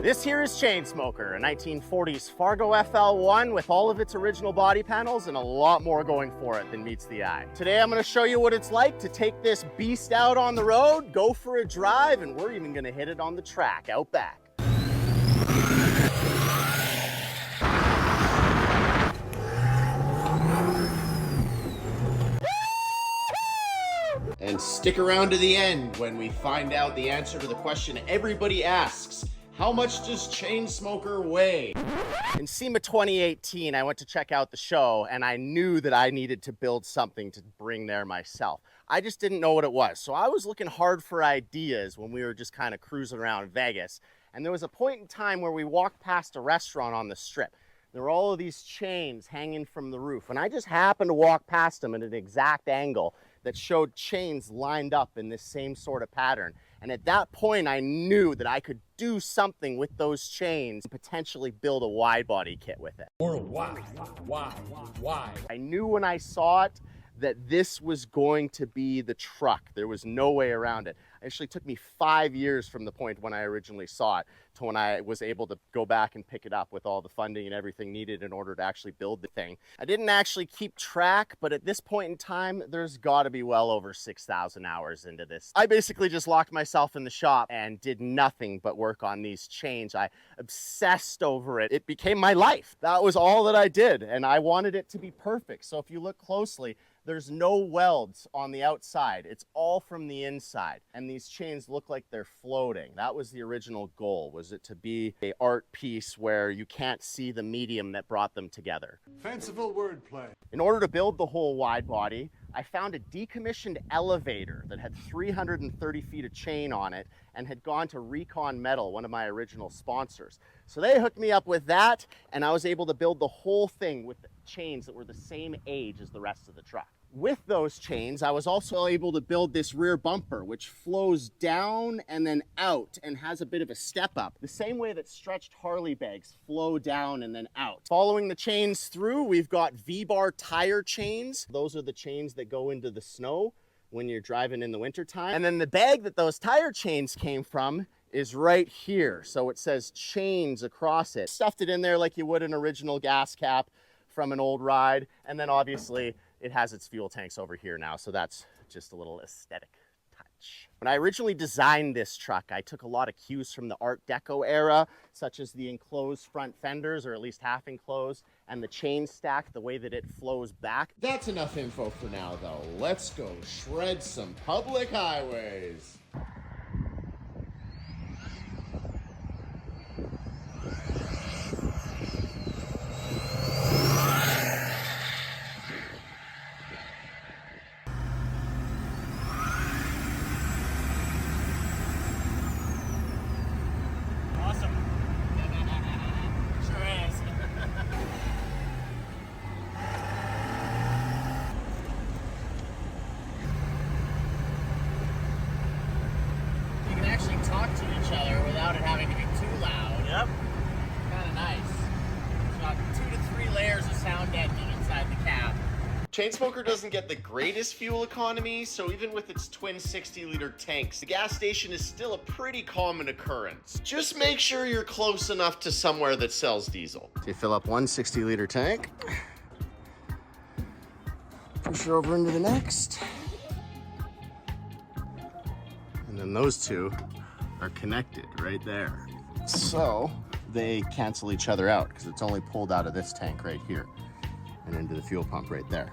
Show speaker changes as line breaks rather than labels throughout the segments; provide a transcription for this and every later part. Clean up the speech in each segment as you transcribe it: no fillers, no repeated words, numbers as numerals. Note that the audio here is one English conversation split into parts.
This here is Chainsmoker, a 1940s Fargo FL1 with all of its original body panels and a lot more going for it than meets the eye. Today I'm going to show you what it's like to take this beast out on the road, go for a drive, and we're even going to hit it on the track out back. And stick around to the end when we find out the answer to the question everybody asks. How much does Chainsmoker weigh? In SEMA 2018, I went to check out the show and I knew that I needed to build something to bring there myself. I just didn't know what it was. So I was looking hard for ideas when we were just kind of cruising around Vegas. And there was a point in time where we walked past a restaurant on the strip. There were all of these chains hanging from the roof. And I just happened to walk past them at an exact angle that showed chains lined up in this same sort of pattern. And at that point, I knew that I could do something with those chains and potentially build a wide body kit with it.
Or why?
I knew when I saw it that this was going to be the truck. There was no way around it. It actually took me 5 years from the point when I originally saw it to when I was able to go back and pick it up with all the funding and everything needed in order to actually build the thing. I didn't actually keep track, but at this point in time, there's got to be well over 6,000 hours into this. I basically just locked myself in the shop and did nothing but work on these chains. I obsessed over it. It became my life. That was all that I did, and I wanted it to be perfect. So if you look closely, there's no welds on the outside. It's all from the inside. And these chains look like they're floating. That was the original goal, was it to be an art piece where you can't see the medium that brought them together.
Fanciful wordplay.
In order to build the whole wide body, I found a decommissioned elevator that had 330 feet of chain on it and had gone to Recon Metal, one of my original sponsors. So they hooked me up with that, and I was able to build the whole thing with chains that were the same age as the rest of the truck. With those chains, I was also able to build this rear bumper, which flows down and then out and has a bit of a step up, the same way that stretched Harley bags flow down and then out. Following the chains through, we've got V-bar tire chains. Those are the chains that go into the snow when you're driving in the wintertime. And then the bag that those tire chains came from is right here. So it says chains across it. Stuffed it in there like you would an original gas cap from an old ride. And then obviously it has its fuel tanks over here now. So that's just a little aesthetic touch. When I originally designed this truck, I took a lot of cues from the Art Deco era, such as the enclosed front fenders, or at least half enclosed, and the chain stack, the way that it flows back. That's enough info for now, though. Let's go shred some public highways. Talk to each other without it having to be too loud. Yep. Kind of nice. It's got 2 to 3 layers of sound deadening inside the cab. Chainsmoker doesn't get the greatest fuel economy, so even with its twin 60-liter tanks, the gas station is still a pretty common occurrence. Just make sure you're close enough to somewhere that sells diesel. So you fill up one 60-liter tank, push it over into the next, and then those two are connected right there. So they cancel each other out because it's only pulled out of this tank right here and into the fuel pump right there.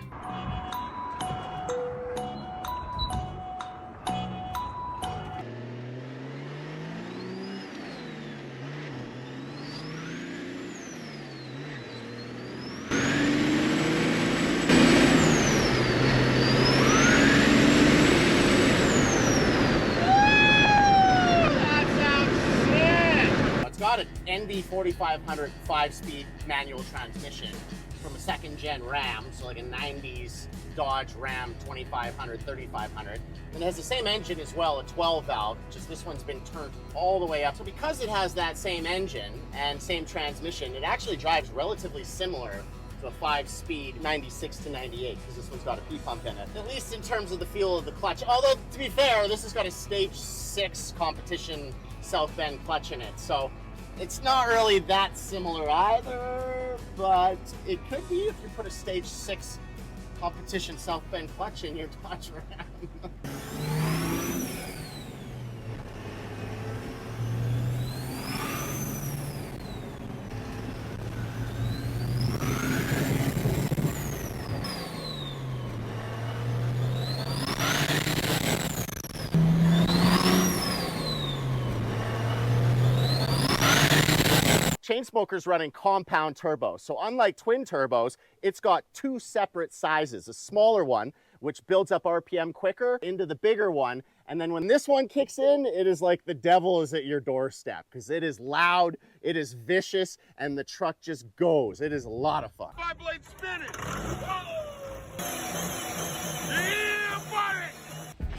Got an NB 4500 5-speed manual transmission from a second-gen Ram, so like a 90s Dodge Ram 2500, 3500. And it has the same engine as well, a 12-valve, just this one's been turned all the way up. So because it has that same engine and same transmission, it actually drives relatively similar to a 5-speed 96 to 98, because this one's got a P-pump in it. At least in terms of the feel of the clutch. Although, to be fair, this has got a Stage 6 competition South Bend clutch in it. So It's not really that similar either, but it could be if you put a stage 6 competition self-bend clutch in your Dodge Ram. Chainsmoker's running compound turbo. So unlike twin turbos, it's got 2 separate sizes. A smaller one, which builds up RPM quicker, into the bigger one. And then when this one kicks in, it is like the devil is at your doorstep because it is loud, it is vicious, and the truck just goes. It is a lot of fun.
5-blade spinning. Yeah, buddy.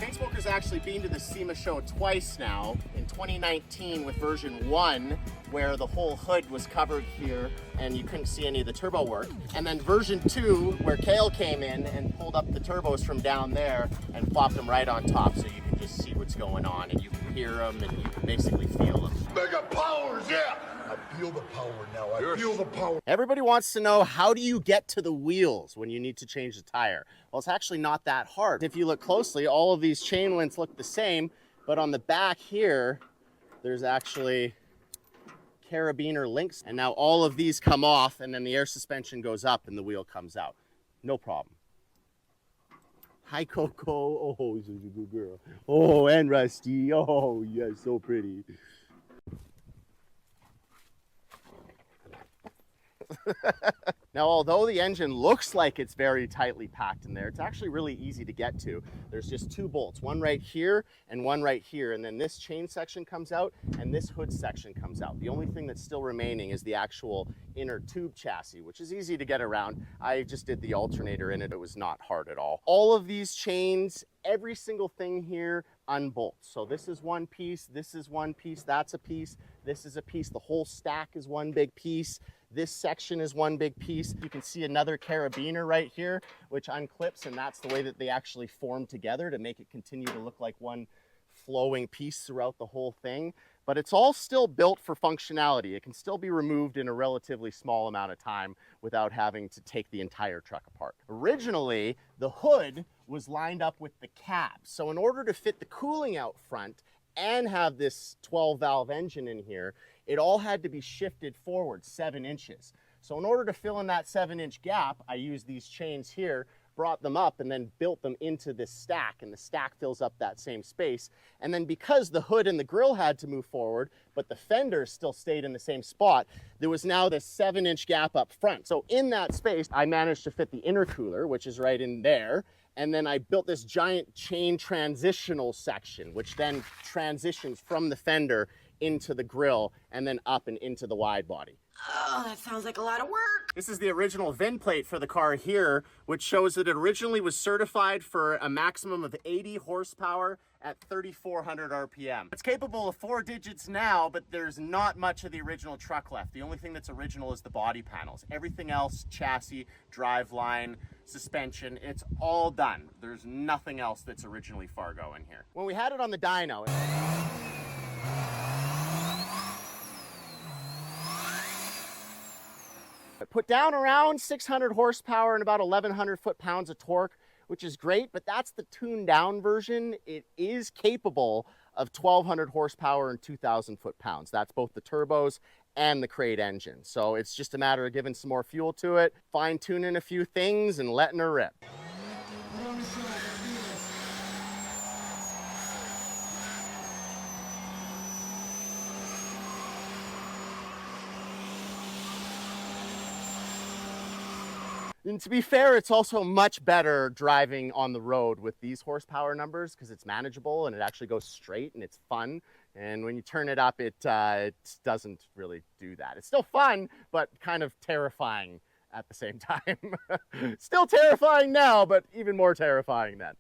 Chainsmoker's actually been to the SEMA show twice now. In 2019 with version 1, where the whole hood was covered here and you couldn't see any of the turbo work. And then version 2, where Kale came in and pulled up the turbos from down there and plopped them right on top so you can just see what's going on and you can hear them and you can basically feel them.
Mega powers, yeah. I feel the power now. I feel the power.
Everybody wants to know, how do you get to the wheels when you need to change the tire? Well, it's actually not that hard. If you look closely, all of these chain links look the same, but on the back here, there's actually carabiner links. And now all of these come off and then the air suspension goes up and the wheel comes out. No problem. Hi, Coco. Oh, she's a good girl. Oh, and Rusty. Oh, yeah, so pretty. Now, although the engine looks like it's very tightly packed in there, it's actually really easy to get to. There's just 2 bolts, one right here and one right here, and then this chain section comes out and this hood section comes out. The only thing that's still remaining is the actual inner tube chassis, which is easy to get around. I just did the alternator in it. It was not hard at all. All of these chains, every single thing here unbolts. So this is one piece, this is one piece, that's a piece, this is a piece. The whole stack is one big piece. This section is one big piece. You can see another carabiner right here, which unclips, and that's the way that they actually form together to make it continue to look like one flowing piece throughout the whole thing. But it's all still built for functionality. It can still be removed in a relatively small amount of time without having to take the entire truck apart. Originally, the hood was lined up with the cab. So in order to fit the cooling out front and have this 12-valve engine in here, it all had to be shifted forward 7 inches. So in order to fill in that 7-inch gap, I used these chains here, brought them up, and then built them into this stack, and the stack fills up that same space. And then because the hood and the grille had to move forward, but the fenders still stayed in the same spot, there was now this 7-inch gap up front. So in that space, I managed to fit the intercooler, which is right in there, and then I built this giant chain transitional section, which then transitions from the fender into the grille and then up and into the wide body.
Oh, that sounds like a lot of work.
This is the original VIN plate for the car here, which shows that it originally was certified for a maximum of 80 horsepower at 3,400 RPM. It's capable of 4 digits now, but there's not much of the original truck left. The only thing that's original is the body panels. Everything else, chassis, driveline, suspension, it's all done. There's nothing else that's originally Fargo in here. When we had it on the dyno, it put down around 600 horsepower and about 1,100 foot-pounds of torque, which is great, but that's the tuned down version. It is capable of 1,200 horsepower and 2,000 foot-pounds. That's both the turbos and the crate engine. So it's just a matter of giving some more fuel to it, fine-tuning a few things, and letting her rip. And to be fair, it's also much better driving on the road with these horsepower numbers because it's manageable and it actually goes straight and it's fun. And when you turn it up, it doesn't really do that. It's still fun, but kind of terrifying at the same time. Still terrifying now, but even more terrifying then.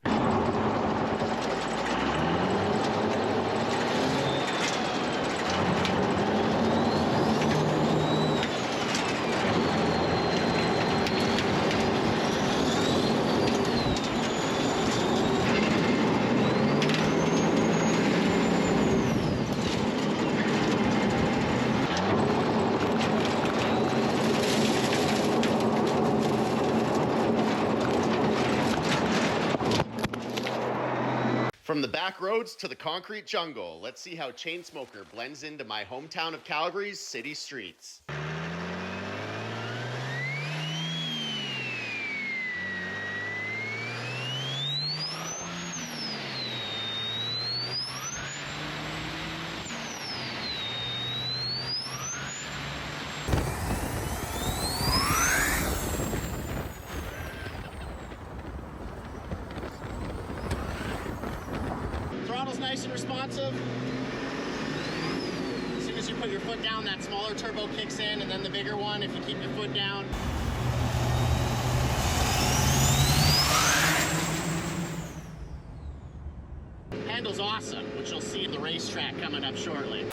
From the back roads to the concrete jungle, let's see how Chainsmoker blends into my hometown of Calgary's city streets. Throttle's nice and responsive. As soon as you put your foot down, that smaller turbo kicks in, and then the bigger one if you keep your foot down. Handle's awesome, which you'll see in the racetrack coming up shortly.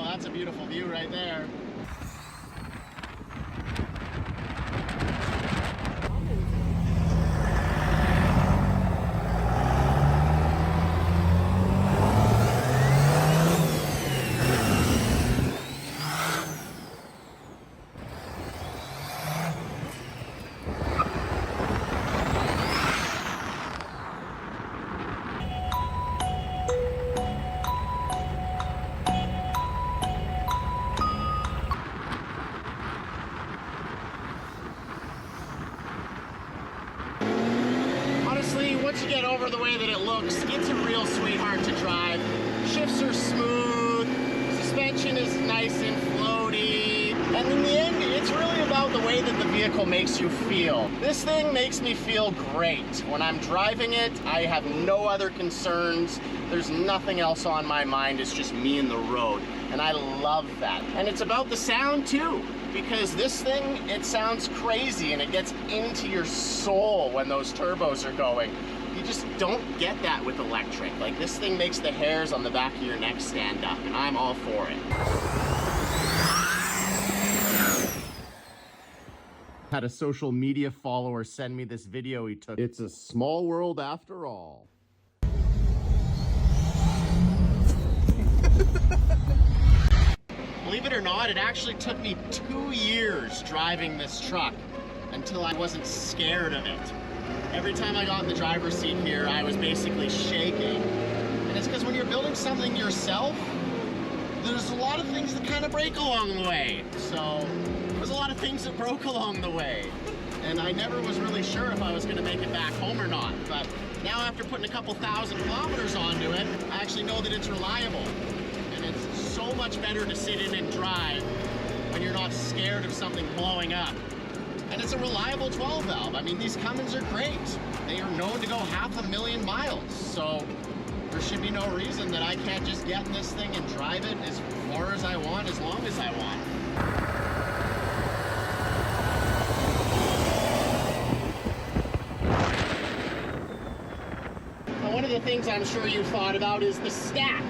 That's a beautiful view right there. Once you get over the way that it looks, it's a real sweetheart to drive. Shifts are smooth, suspension is nice and floaty, and in the end, it's really about the way that the vehicle makes you feel. This thing makes me feel great. When I'm driving it, I have no other concerns. There's nothing else on my mind. It's just me and the road, and I love that. And it's about the sound too, because this thing, it sounds crazy and it gets into your soul when those turbos are going. You just don't get that with electric. Like, this thing makes the hairs on the back of your neck stand up, and I'm all for it. Had a social media follower send me this video he took. It's a small world after all. Believe it or not, it actually took me 2 years driving this truck until I wasn't scared of it. Every time I got in the driver's seat here, I was basically shaking. And it's because when you're building something yourself, there's a lot of things that kind of break along the way. So there's a lot of things that broke along the way. And I never was really sure if I was going to make it back home or not. But now, after putting a couple thousand kilometers onto it, I actually know that it's reliable. And it's so much better to sit in and drive when you're not scared of something blowing up. And it's a reliable 12 valve. I mean, these Cummins are great. They are known to go 500,000 miles. So there should be no reason that I can't just get in this thing and drive it as far as I want, as long as I want. Now, one of the things I'm sure you thought about is the stack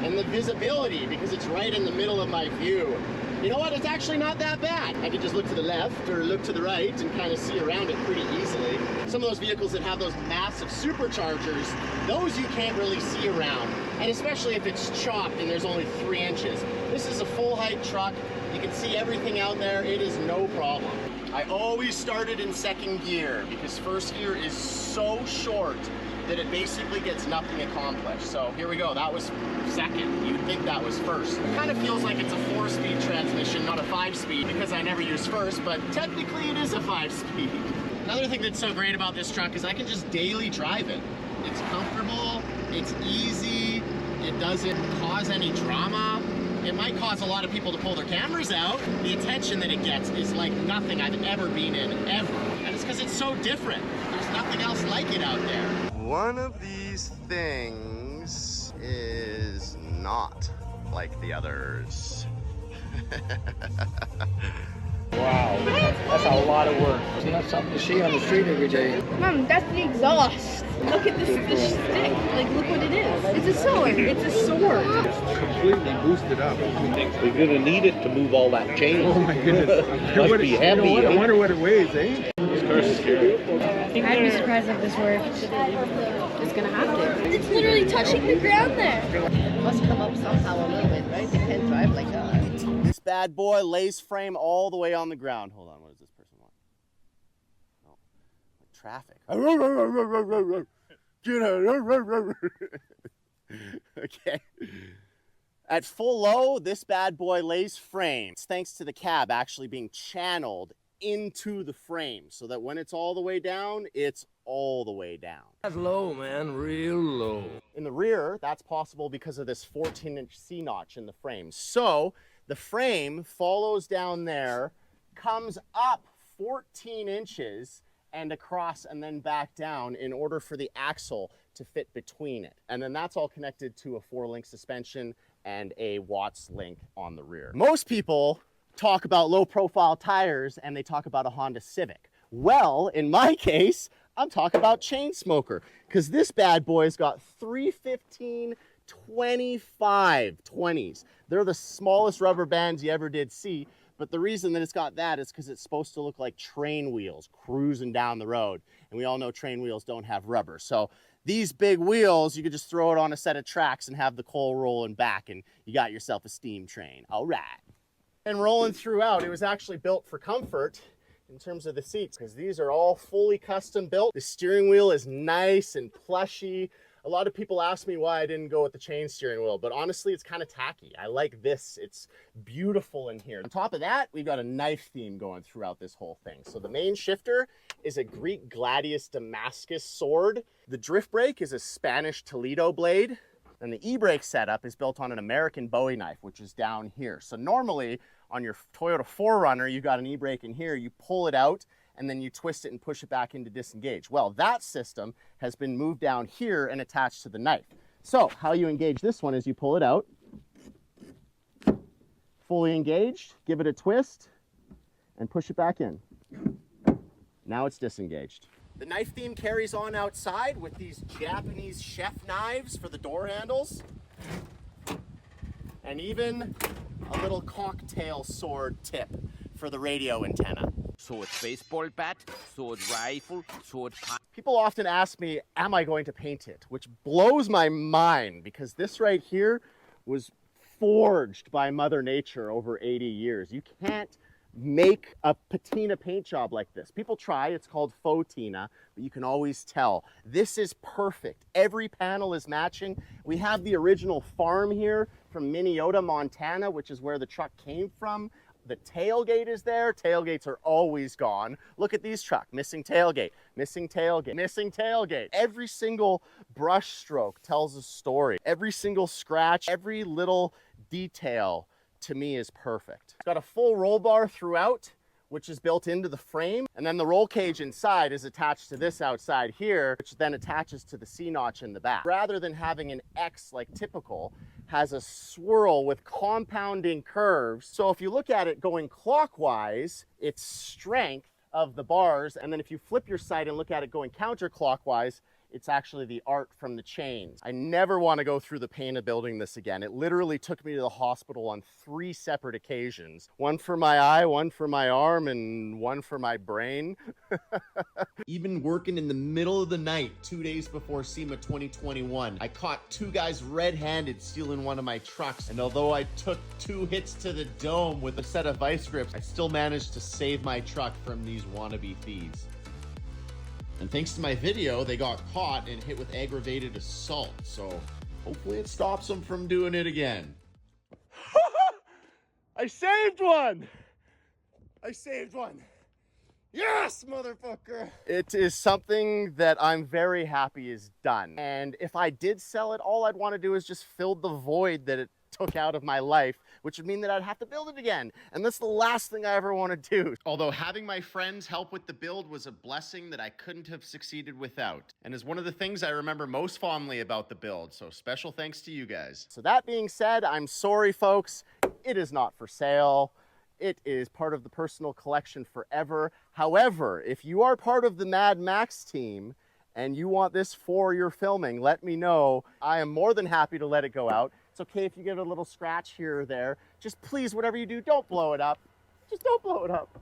and the visibility, because it's right in the middle of my view. You know what? It's actually not that bad. I can just look to the left or look to the right and kind of see around it pretty easily. Some of those vehicles that have those massive superchargers, those you can't really see around. And especially if it's chopped and there's only 3 inches. This is a full height truck. You can see everything out there. It is no problem. I always started in second gear because first gear is so short that it basically gets nothing accomplished. So here we go, that was second. You'd think that was first. It kind of feels like it's a 4-speed transmission, not a 5-speed, because I never use first, but technically it is a 5-speed. Another thing that's so great about this truck is I can just daily drive it. It's comfortable, it's easy, it doesn't cause any drama. It might cause a lot of people to pull their cameras out. The attention that it gets is like nothing I've ever been in, ever. And it's because it's so different. There's nothing else like it out there. One of these things is not like the others.
Wow, that's a lot of work. It's not something to see on the street every day.
Mom, that's the exhaust. Look at this stick. Like, look what it is. It's a sword. It's a sword.
It's completely boosted up.
You're gonna need it to move all that chain.
Oh my goodness.
Must be heavy.
I wonder what it weighs, eh?
It's
course it's scary.
I'd be surprised if this worked. It's gonna have to. It's literally touching the ground there.
It must come up somehow a little bit, right? They can't drive like that.
This bad boy lays frame all the way on the ground. Hold on, what does this person want? Oh, traffic. Okay. At full low, this bad boy lays frame. It's thanks to the cab actually being channeled into the frame so that when it's all the way down, it's all the way down.
That's low, man, real low.
In the rear, that's possible because of this 14-inch C-notch in the frame. So the frame follows down there, comes up 14 inches and across and then back down in order for the axle to fit between it. And then that's all connected to a 4-link suspension and a Watts link on the rear. Most people talk about low profile tires and they talk about a Honda Civic. Well, in my case, I'm talking about chain smoker because this bad boy's got 315 25 20s. They're the smallest rubber bands you ever did see, but the reason that it's got that is because it's supposed to look like train wheels cruising down the road. And we all know train wheels don't have rubber. So these big wheels, you could just throw it on a set of tracks and have the coal rolling back and you got yourself a steam train. All right. And rolling throughout, it was actually built for comfort in terms of the seats because these are all fully custom built. The steering wheel is nice and plushy. A lot of people ask me why I didn't go with the chain steering wheel, but honestly, it's kind of tacky. I like this. It's beautiful in here. On top of that, we've got a knife theme going throughout this whole thing. So the main shifter is a Greek gladius Damascus sword. The drift brake is a Spanish Toledo blade. And the e-brake setup is built on an American Bowie knife, which is down here. So normally on your Toyota 4Runner, you've got an e-brake in here, you pull it out, and then you twist it and push it back into disengage. Well, that system has been moved down here and attached to the knife. So how you engage this one is you pull it out, fully engaged, give it a twist, and push it back in. Now it's disengaged. The knife theme carries on outside with these Japanese chef knives for the door handles. And even a little cocktail sword tip for the radio antenna.
Sword baseball bat, sword rifle, sword pipe.
People often ask me, am I going to paint it? Which blows my mind because this right here was forged by Mother Nature over 80 years. You can't make a patina paint job like this. People try, it's called faux tina, but you can always tell. This is perfect. Every panel is matching. We have the original farm here from Minneota, Montana, which is where the truck came from. The tailgate is there. Tailgates are always gone. Look at these trucks. Missing tailgate, missing tailgate, missing tailgate. Every single brush stroke tells a story. Every single scratch, every little detail to me is perfect. It's got a full roll bar throughout, which is built into the frame. And then the roll cage inside is attached to this outside here, which then attaches to the C-notch in the back. Rather than having an X like typical, has a swirl with compounding curves. So if you look at it going clockwise, it's strength of the bars. And then if you flip your sight and look at it going counterclockwise, it's actually the art from the chains. I never want to go through the pain of building this again. It literally took me to the hospital on 3 separate occasions. One for my eye, one for my arm, and one for my brain. Even working in the middle of the night, 2 days before SEMA 2021, I caught 2 guys red-handed stealing one of my trucks. And although I took 2 hits to the dome with a set of vice grips, I still managed to save my truck from these wannabe thieves. And thanks to my video, they got caught and hit with aggravated assault. So hopefully it stops them from doing it again. I saved one! I saved one. Yes, motherfucker! It is something that I'm very happy is done. And if I did sell it, all I'd want to do is just fill the void that it took out of my life, which would mean that I'd have to build it again. And that's the last thing I ever want to do. Although having my friends help with the build was a blessing that I couldn't have succeeded without. And is one of the things I remember most fondly about the build. So special thanks to you guys. So that being said, I'm sorry, folks. It is not for sale. It is part of the personal collection forever. However, if you are part of the Mad Max team and you want this for your filming, let me know. I am more than happy to let it go out. It's okay if you get a little scratch here or there. Just please, whatever you do, don't blow it up. Just don't blow it up.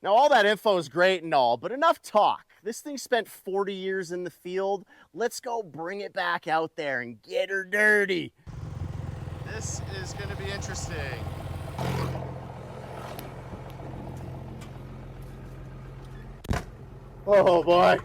Now, all that info is great and all, but enough talk. This thing spent 40 years in the field. Let's go bring it back out there and get her dirty. This is going to be interesting. Oh boy.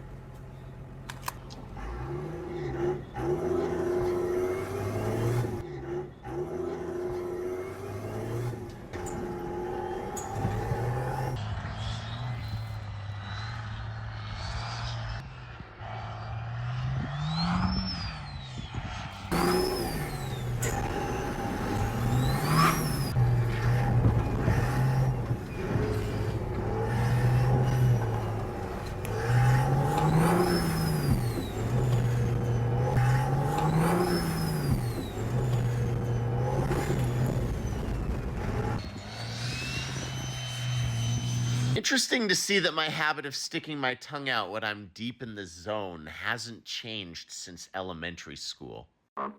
Interesting to see that my habit of sticking my tongue out when I'm deep in the zone hasn't changed since elementary school. Oh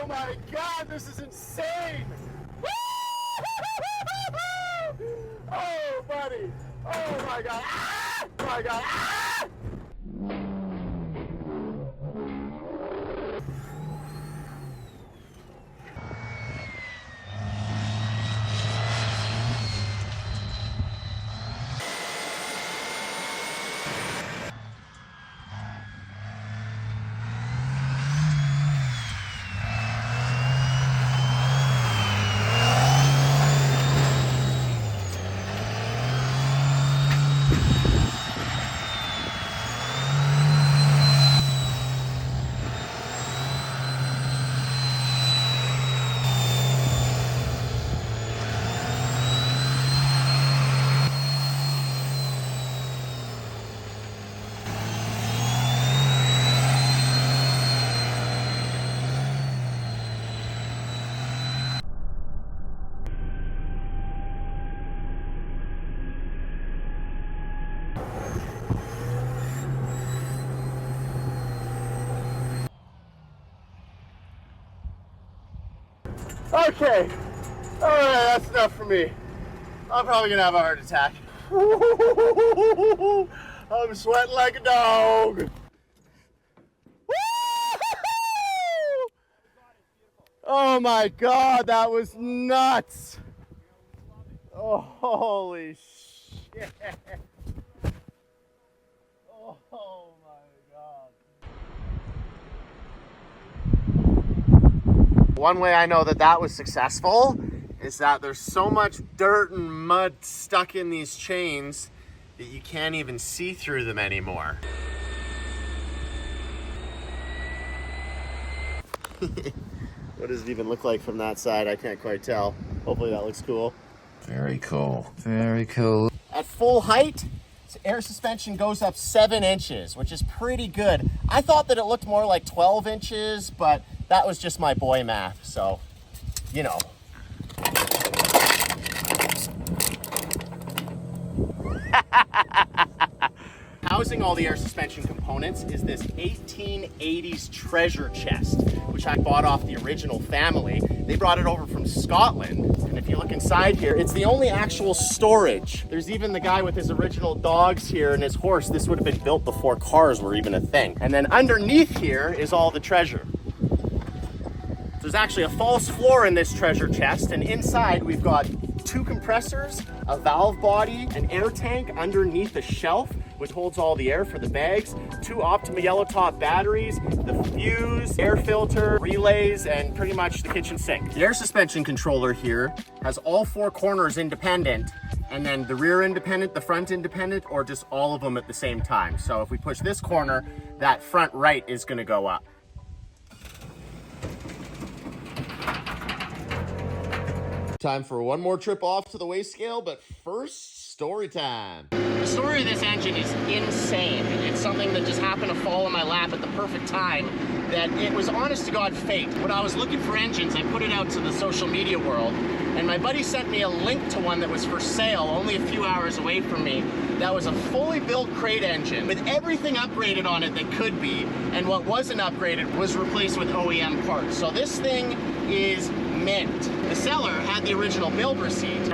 my God, this is insane! Oh, buddy! Oh my God! Ah! Oh my God! Ah! Okay, all right, that's enough for me. I'm probably gonna have a heart attack. I'm sweating like a dog. Oh my God, that was nuts. Oh, holy shit. Oh my God. One way I know that that was successful is that there's so much dirt and mud stuck in these chains that you can't even see through them anymore. What does it even look like from that side? I can't quite tell. Hopefully that looks cool.
Very cool. Very cool.
At full height, air suspension goes up 7 inches, which is pretty good. I thought that it looked more like 12 inches, but that was just my boy math, so, you know. Housing all the air suspension components is this 1880s treasure chest, which I bought off the original family. They brought it over from Scotland, and if you look inside here, it's the only actual storage. There's even the guy with his original dogs here and his horse. This would have been built before cars were even a thing. And then underneath here is all the treasure. There's actually a false floor in this treasure chest, and inside we've got 2 compressors, a valve body, an air tank underneath a shelf, which holds all the air for the bags, 2 Optima yellow top batteries, the fuse, air filter, relays, and pretty much the kitchen sink. The air suspension controller here has all 4 corners independent, and then the rear independent, the front independent, or just all of them at the same time. So if we push this corner, that front right is gonna go up. Time for one more trip off to the weigh scale, but first, story time. The story of this engine is insane. It's something that just happened to fall in my lap at the perfect time, that it was honest to God fate. When I was looking for engines, I put it out to the social media world, And my buddy sent me a link to one that was for sale only a few hours away from me. That was a fully built crate engine with everything upgraded on it that could be, and what wasn't upgraded was replaced with OEM parts. So this thing is mint. The seller had the original build receipt.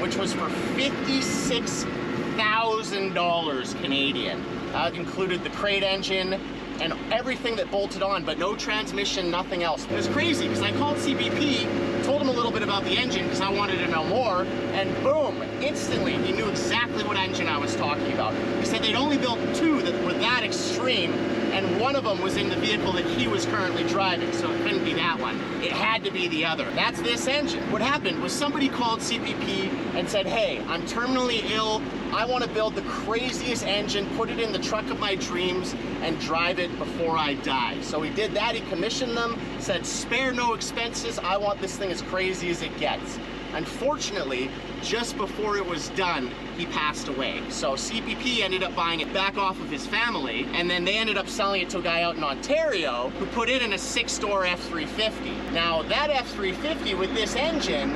Which was for $56,000 Canadian. It included the crate engine and everything that bolted on, but no transmission, nothing else. It was crazy because I called CBP, told him a little bit about the engine because I wanted to know more, and boom, instantly he knew exactly what engine I was talking about. He said they'd only built two that were that extreme, and one of them was in the vehicle that he was currently driving, so it couldn't be that one. It had to be the other. That's this engine. What happened was somebody called CPP and said, hey, I'm terminally ill. I want to build the craziest engine, put it in the truck of my dreams, and drive it before I die. So he did that. He commissioned them, said, spare no expenses. I want this thing as crazy as it gets. Unfortunately, just before it was done, he passed away. So CPP ended up buying it back off of his family, and then they ended up selling it to a guy out in Ontario who put it in a 6-door F350. Now that F350 with this engine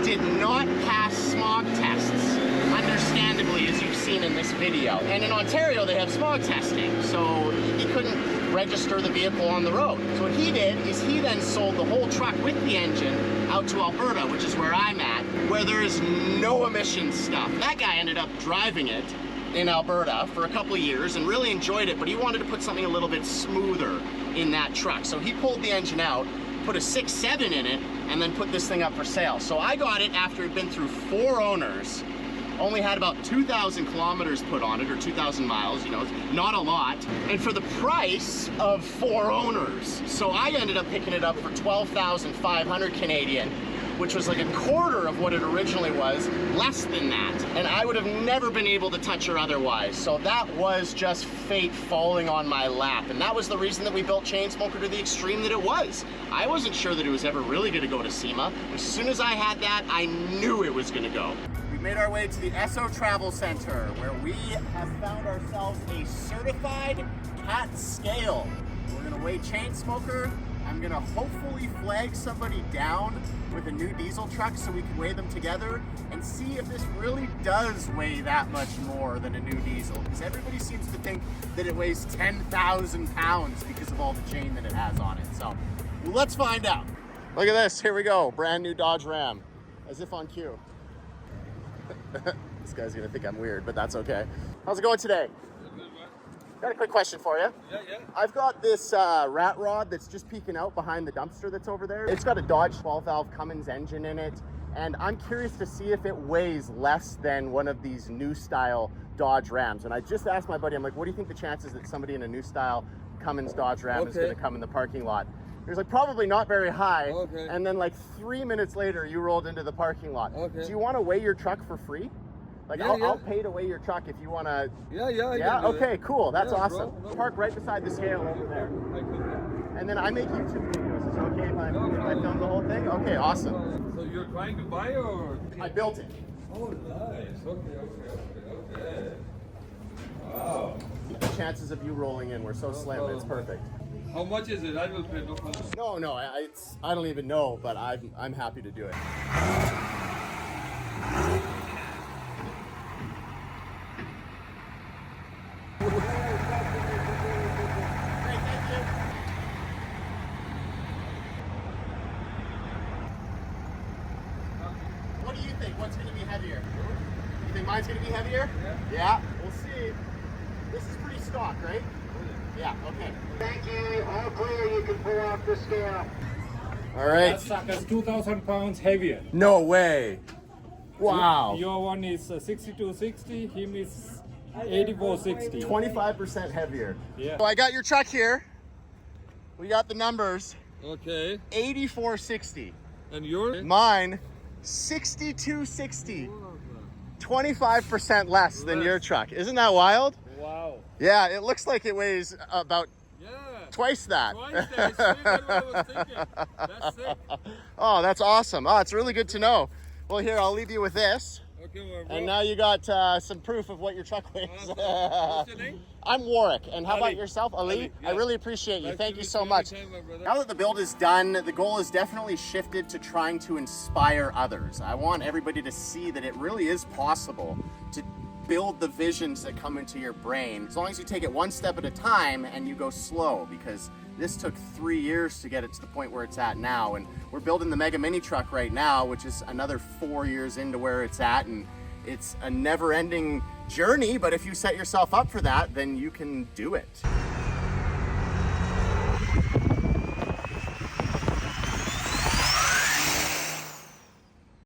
did not pass smog tests, understandably, as you've seen in this video. And in Ontario, they have smog testing, so he couldn't register the vehicle on the road. So what he did is he then sold the whole truck with the engine out to Alberta, which is where I'm at, where there is no emissions stuff. That guy ended up driving it in Alberta for a couple of years and really enjoyed it, but he wanted to put something a little bit smoother in that truck. So he pulled the engine out, put a 6.7 in it, and then put this thing up for sale. So I got it after it had been through 4 owners, only had about 2,000 kilometers put on it, or 2,000 miles, you know, not a lot, and for the price of 4 owners. So I ended up picking it up for 12,500 Canadian, which was like a quarter of what it originally was, less than that. And I would have never been able to touch her otherwise. So that was just fate falling on my lap. And that was the reason that we built Chainsmoker to the extreme that it was. I wasn't sure that it was ever really gonna go to SEMA. As soon as I had that, I knew it was gonna go. We made our way to the Esso Travel Center, where we have found ourselves a certified CAT scale. We're gonna weigh Chainsmoker. I'm gonna hopefully flag somebody down with a new diesel truck so we can weigh them together and see if this really does weigh that much more than a new diesel. Because everybody seems to think that it weighs 10,000 pounds because of all the chain that it has on it. So let's find out. Look at this, here we go. Brand new Dodge Ram, as if on cue. This guy's gonna think I'm weird, but that's okay. How's it going today? Got a quick question for you.
Yeah.
I've got this rat rod that's just peeking out behind the dumpster that's over there. It's got a Dodge 12-valve Cummins engine in it, and I'm curious to see if it weighs less than one of these new style Dodge Rams. And I just asked my buddy, I'm like, what do you think the chances that somebody in a new style Cummins Dodge Ram is gonna come in the parking lot? He was like, probably not very high.
Okay.
And then like 3 minutes later, you rolled into the parking lot.
Okay.
Do you wanna weigh your truck for free? Like,
Yeah,
I'll pay to weigh your truck if you want to.
Yeah.
Yeah? Okay, cool. That's awesome.
Bro.
Park right beside the scale over there. And then I make YouTube videos. Is it okay if I film the whole thing? Okay, awesome.
So you're trying to buy or?
I built it.
Oh, nice. Okay. Wow.
The chances of you rolling in were so slim. It's perfect.
How much is it? I will pay no problem.
No, I don't even know, but I'm happy to do it. What do you think? What's going to be heavier? You think mine's going to be heavier? Yeah. We'll see. This is pretty stock, right? Yeah, okay. Thank you. All clear. You can pull off the scale. All right.
That sucker's 2,000 pounds heavier.
No way. Wow.
Your one is 6260, him is 8460.
25% heavier.
Yeah.
So I got your truck here. We got the numbers.
Okay.
8460.
And yours?
Mine, 6260. 25% less than your truck. Isn't that wild?
Wow.
Yeah, it looks like it weighs about twice that.
Twice that. That's what I was thinking. That's sick.
Oh, that's awesome. Oh, it's really good to know. Well, here, I'll leave you with this.
Good one, bro.
And now you got some proof of what your truck weighs.
What's your name?
I'm Warwick. And how about
Ali.
yourself, Ali?
Ali, yeah.
I really appreciate you.
Nice
Thank
to
you
meet
so
you
much.
anytime, my brother.
Now that the build is done, the goal is definitely shifted to trying to inspire others. I want everybody to see that it really is possible to build the visions that come into your brain, as long as you take it one step at a time and you go slow, because this took 3 years to get it to the point where it's at now. And we're building the Mega Mini truck right now, which is another 4 years into where it's at. And it's a never-ending journey, but if you set yourself up for that, then you can do it.